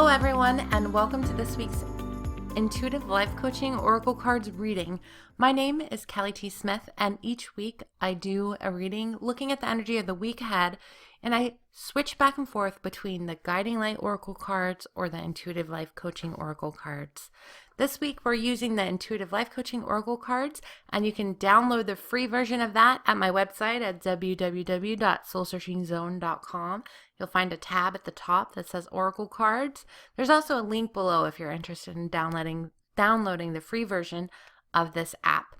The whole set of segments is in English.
everyone, and welcome to this week's Intuitive Life Coaching Oracle Cards reading. My name is Kelly T. Smith, and each week I do a reading looking at the energy of the week ahead, and I switch back and forth between the Guiding Light Oracle cards or the Intuitive Life Coaching Oracle cards. This week we're using the Intuitive Life Coaching Oracle cards, and you can download the free version of that at my website at www.soulsearchingzone.com. You'll find a tab at the top that says Oracle Cards. There's also a link below if you're interested in downloading the free version of this app.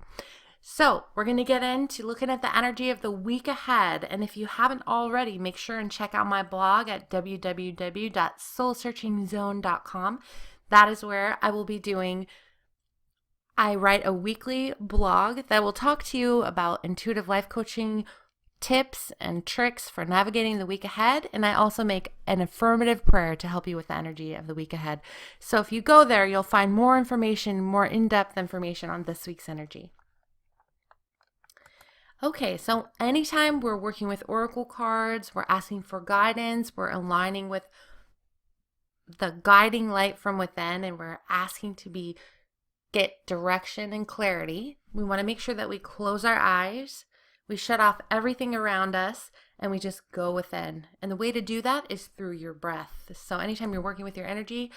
So we're going to get into looking at the energy of the week ahead. And if you haven't already, make sure and check out my blog at www.soulsearchingzone.com. That is where I write a weekly blog that will talk to you about intuitive life coaching tips and tricks for navigating the week ahead, and I also make an affirmative prayer to help you with the energy of the week ahead. So if you go there, you'll find more information, more in-depth information on this week's energy. Okay, so anytime we're working with oracle cards, we're asking for guidance, we're aligning with the guiding light from within, and we're asking to get direction and clarity, we want to make sure that we close our eyes. We shut off everything around us and we just go within. And the way to do that is through your breath. So anytime you're working with your energy,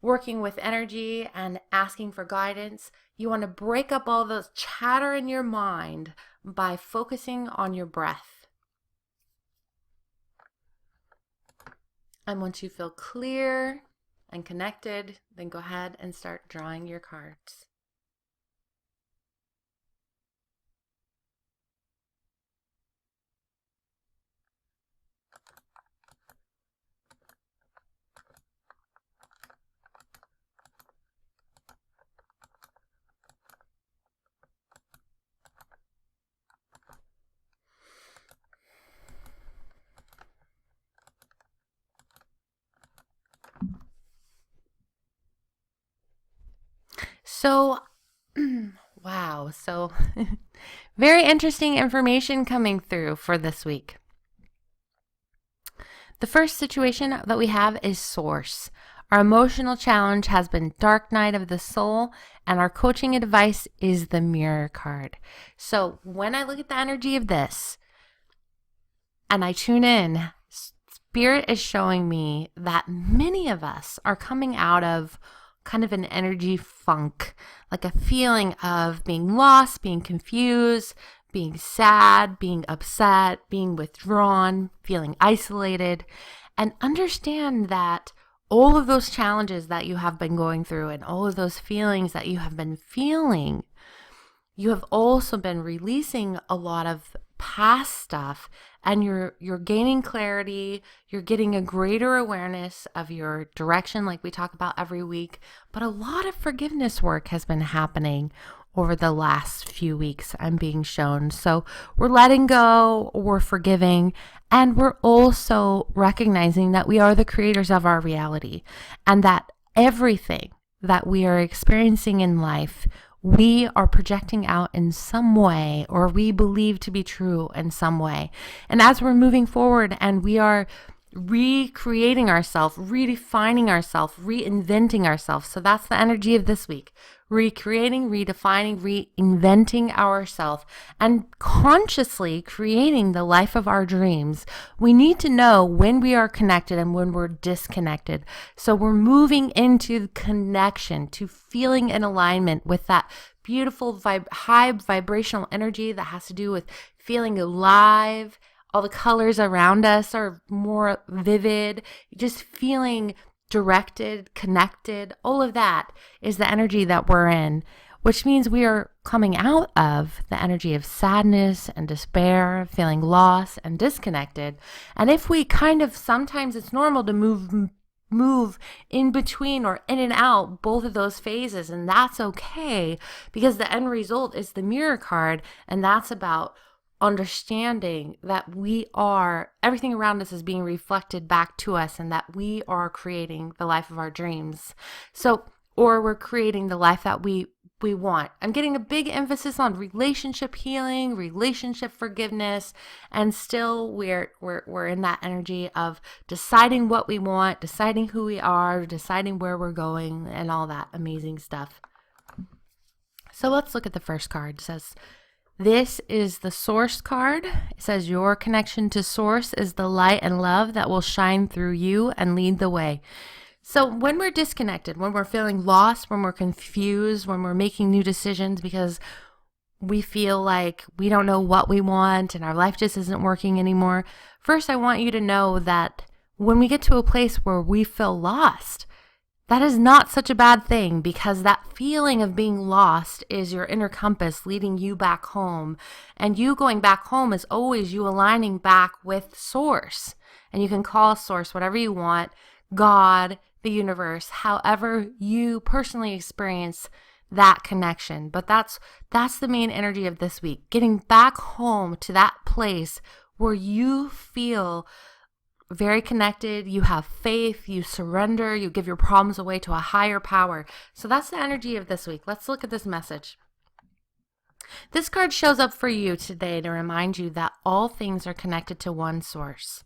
working with energy and asking for guidance, you want to break up all those chatter in your mind by focusing on your breath. And once you feel clear and connected, then go ahead and start drawing your cards. So, wow. So, very interesting information coming through for this week. The first situation that we have is Source. Our emotional challenge has been Dark Night of the Soul, and our coaching advice is the Mirror card. So, when I look at the energy of this and I tune in, Spirit is showing me that many of us are coming out of kind of an energy funk, like a feeling of being lost, being confused, being sad, being upset, being withdrawn, feeling isolated, and understand that all of those challenges that you have been going through and all of those feelings that you have been feeling, you have also been releasing a lot of past stuff, and you're gaining clarity, you're getting a greater awareness of your direction like we talk about every week, but a lot of forgiveness work has been happening over the last few weeks, I'm being shown. So we're letting go, we're forgiving, and we're also recognizing that we are the creators of our reality, and that everything that we are experiencing in life we are projecting out in some way, or we believe to be true in some way. And as we're moving forward and we are recreating ourselves, redefining ourselves, reinventing ourselves. So that's the energy of this week. Recreating, redefining, reinventing ourselves, and consciously creating the life of our dreams. We need to know when we are connected and when we're disconnected. So we're moving into connection, to feeling in alignment with that beautiful high vibrational energy that has to do with feeling alive. All the colors around us are more vivid, just feeling directed, connected. All of that is the energy that we're in, which means we are coming out of the energy of sadness and despair, feeling lost and disconnected. And if we sometimes it's normal to move in between or in and out both of those phases, and that's okay, because the end result is the Mirror card, and that's about understanding that everything around us is being reflected back to us, and that we are creating the life of our dreams. Or we're creating the life that we we want. I'm getting a big emphasis on relationship healing, relationship forgiveness, and still we're in that energy of deciding what we want, deciding who we are, deciding where we're going, and all that amazing stuff. So let's look at the first card. It says, this is the Source card. It says, your connection to Source is the light and love that will shine through you and lead the way. So when we're disconnected, when we're feeling lost, when we're confused, when we're making new decisions because we feel like we don't know what we want and our life just isn't working anymore, first I want you to know that when we get to a place where we feel lost, that is not such a bad thing, because that feeling of being lost is your inner compass leading you back home. And you going back home is always you aligning back with Source. And you can call Source whatever you want, God, the universe, however you personally experience that connection. But that's the main energy of this week, getting back home to that place where you feel very connected, you have faith, you surrender, you give your problems away to a higher power. So that's the energy of this week. Let's look at this message. This card shows up for you today to remind you that all things are connected to one Source.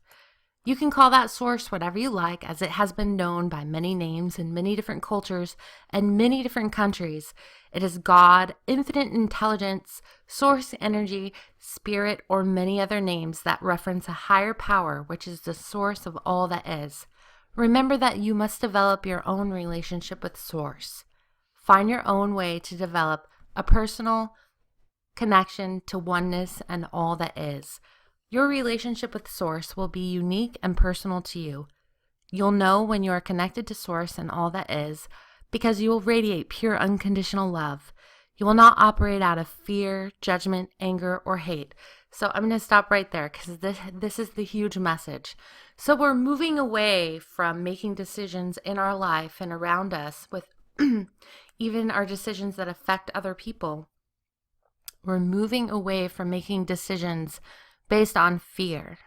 You can call that Source whatever you like, as it has been known by many names in many different cultures and many different countries. It is God, infinite intelligence, source energy, spirit, or many other names that reference a higher power, which is the source of all that is. Remember that you must develop your own relationship with Source. Find your own way to develop a personal connection to oneness and all that is. Your relationship with Source will be unique and personal to you. You'll know when you are connected to Source and all that is, because you will radiate pure unconditional love. You will not operate out of fear, judgment, anger, or hate. So I'm going to stop right there, because this is the huge message. So we're moving away from making decisions in our life and around us with even our decisions that affect other people. We're moving away from making decisions based on fear.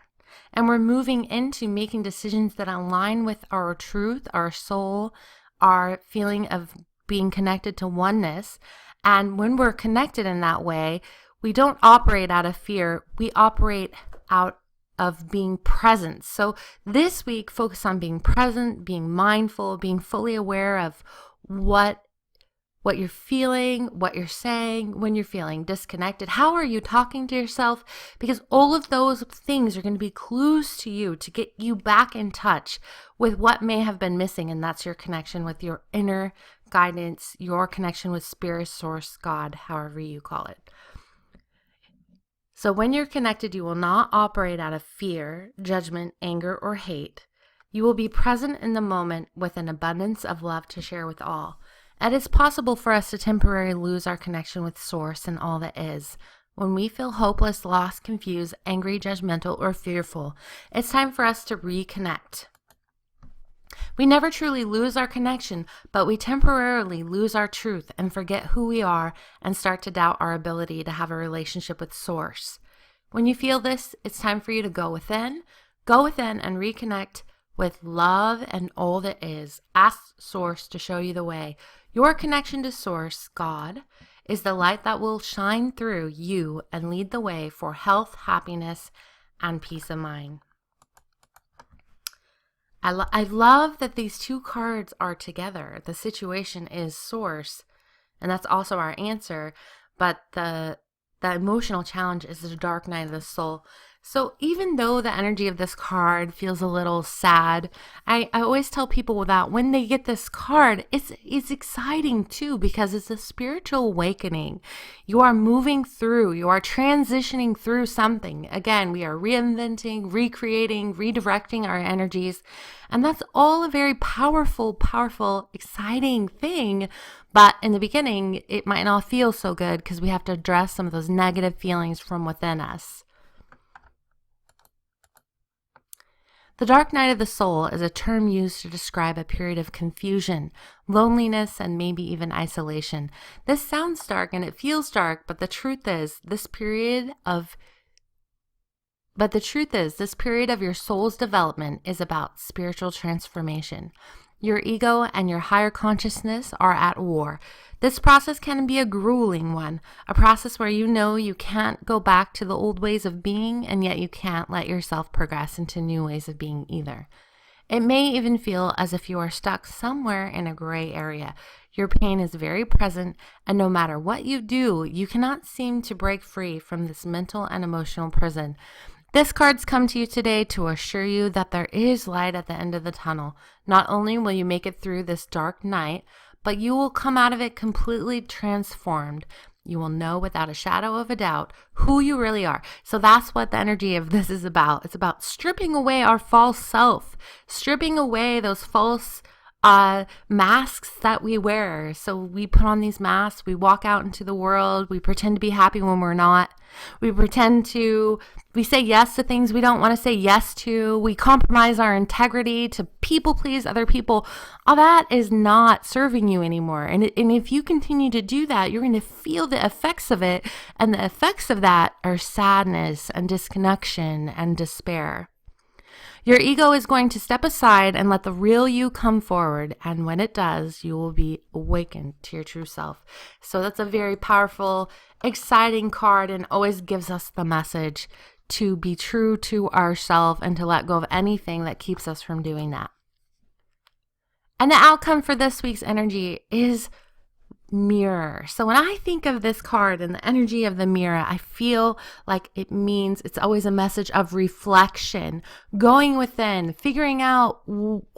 And we're moving into making decisions that align with our truth, our soul, our feeling of being connected to oneness. And when we're connected in that way, we don't operate out of fear. We operate out of being present. So this week, focus on being present, being mindful, being fully aware of what you're feeling, what you're saying when you're feeling disconnected. How are you talking to yourself? Because all of those things are going to be clues to you to get you back in touch with what may have been missing, and that's your connection with your inner guidance, your connection with Spirit, Source, God, however you call it. So when you're connected, you will not operate out of fear, judgment, anger, or hate. You will be present in the moment with an abundance of love to share with all. It is possible for us to temporarily lose our connection with Source and all that is. When we feel hopeless, lost, confused, angry, judgmental, or fearful, it's time for us to reconnect. We never truly lose our connection, but we temporarily lose our truth and forget who we are and start to doubt our ability to have a relationship with Source. When you feel this, it's time for you to go within and reconnect with love and all that is. Ask Source to show you the way. Your connection to Source, God, is the light that will shine through you and lead the way for health, happiness, and peace of mind. I love that these two cards are together. The situation is Source, and that's also our answer, but the emotional challenge is the dark night of the soul. So even though the energy of this card feels a little sad, I always tell people that when they get this card, it's exciting too, because it's a spiritual awakening. You are moving through, you are transitioning through something. Again, we are reinventing, recreating, redirecting our energies. And that's all a very powerful, exciting thing. But in the beginning, it might not feel so good because we have to address some of those negative feelings from within us. The dark night of the soul is a term used to describe a period of confusion, loneliness, and maybe even isolation. This sounds dark and it feels dark, but the truth is this period of your soul's development is about spiritual transformation. Your ego and your higher consciousness are at war. This process can be a grueling one, a process where you know you can't go back to the old ways of being, and yet you can't let yourself progress into new ways of being either. It may even feel as if you are stuck somewhere in a gray area. Your pain is very present, and no matter what you do, you cannot seem to break free from this mental and emotional prison. This card's come to you today to assure you that there is light at the end of the tunnel. Not only will you make it through this dark night, but you will come out of it completely transformed. You will know without a shadow of a doubt who you really are. So that's what the energy of this is about. It's about stripping away our false self, stripping away those false masks that we wear. So we put on these masks, we walk out into the world, we pretend to be happy when we're not. We say yes to things we don't want to say yes to. We compromise our integrity to people please other people. All that is not serving you anymore. And if you continue to do that, you're going to feel the effects of it. And the effects of that are sadness and disconnection and despair. Your ego is going to step aside and let the real you come forward. And when it does, you will be awakened to your true self. So that's a very powerful, exciting card, and always gives us the message to be true to ourselves and to let go of anything that keeps us from doing that. And the outcome for this week's energy is mirror. So when I think of this card and the energy of the mirror, I feel like it means it's always a message of reflection, going within, figuring out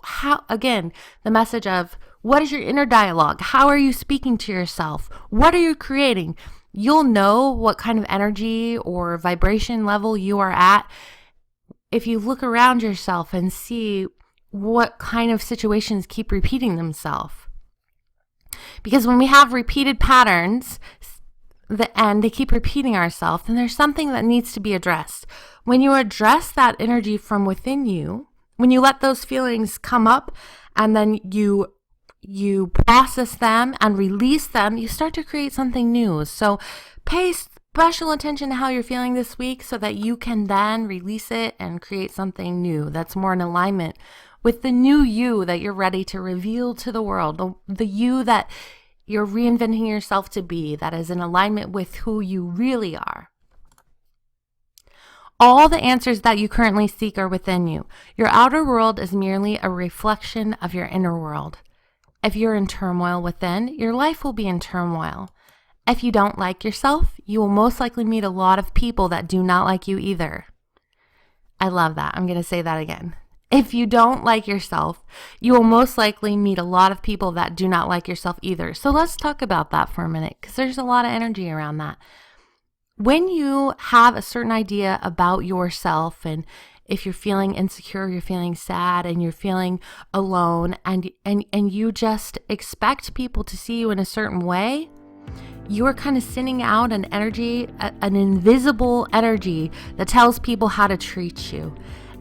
how, again, the message of what is your inner dialogue? How are you speaking to yourself? What are you creating? You'll know what kind of energy or vibration level you are at if you look around yourself and see what kind of situations keep repeating themselves. Because when we have repeated patterns and they keep repeating ourselves, then there's something that needs to be addressed. When you address that energy from within you, when you let those feelings come up and then you process them and release them, you start to create something new. So pay special attention to how you're feeling this week so that you can then release it and create something new that's more in alignment with the new you that you're ready to reveal to the world, the you that you're reinventing yourself to be, that is in alignment with who you really are. All the answers that you currently seek are within you. Your outer world is merely a reflection of your inner world. If you're in turmoil within, your life will be in turmoil. If you don't like yourself, you will most likely meet a lot of people that do not like you either. I love that. I'm going to say that again. If you don't like yourself, you will most likely meet a lot of people that do not like yourself either. So let's talk about that for a minute, because there's a lot of energy around that. When you have a certain idea about yourself, and if you're feeling insecure, you're feeling sad, and you're feeling alone, and you just expect people to see you in a certain way, you are kind of sending out an energy, an invisible energy that tells people how to treat you.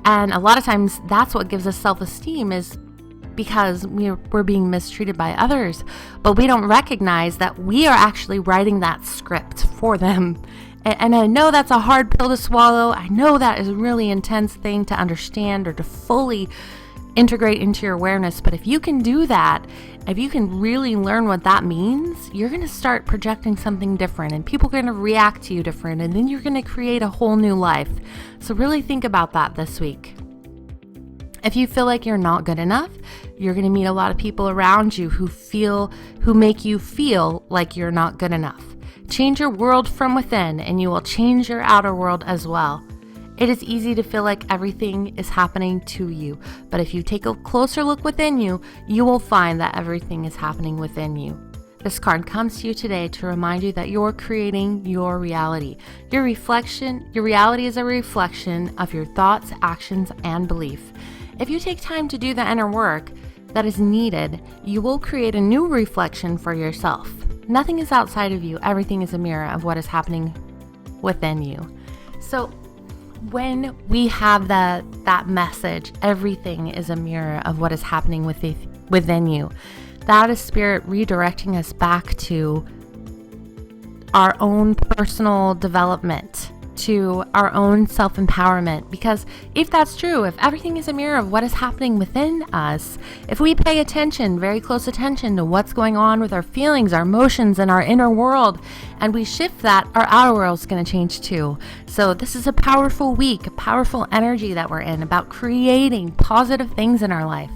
And a lot of times that's what gives us self-esteem, is because we're being mistreated by others, but we don't recognize that we are actually writing that script for them. And I know that's a hard pill to swallow. I know that is a really intense thing to understand or to fully integrate into your awareness. But if you can do that, if you can really learn what that means, you're going to start projecting something different, and people are going to react to you different, and then you're going to create a whole new life. So really think about that this week. If you feel like you're not good enough, you're going to meet a lot of people around you who make you feel like you're not good enough. Change your world from within, and you will change your outer world as well. It is easy to feel like everything is happening to you, but if you take a closer look within you, you will find that everything is happening within you. This card comes to you today to remind you that you're creating your reality. Your reality is a reflection of your thoughts, actions, and belief. If you take time to do the inner work that is needed, you will create a new reflection for yourself. Nothing is outside of you. Everything is a mirror of what is happening within you. So when we have that message, everything is a mirror of what is happening within you. That is spirit redirecting us back to our own personal development to our own self-empowerment. Because if that's true, if everything is a mirror of what is happening within us, if we pay attention, very close attention to what's going on with our feelings, our emotions, and our inner world, and we shift that, our outer world is going to change too. So this is a powerful week, a powerful energy that we're in about creating positive things in our life.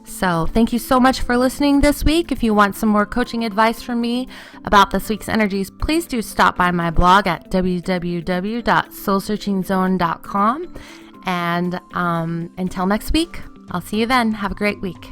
So thank you so much for listening this week. If you want some more coaching advice from me about this week's energies, please do stop by my blog at www.soulsearchingzone.com. And until next week, I'll see you then. Have a great week.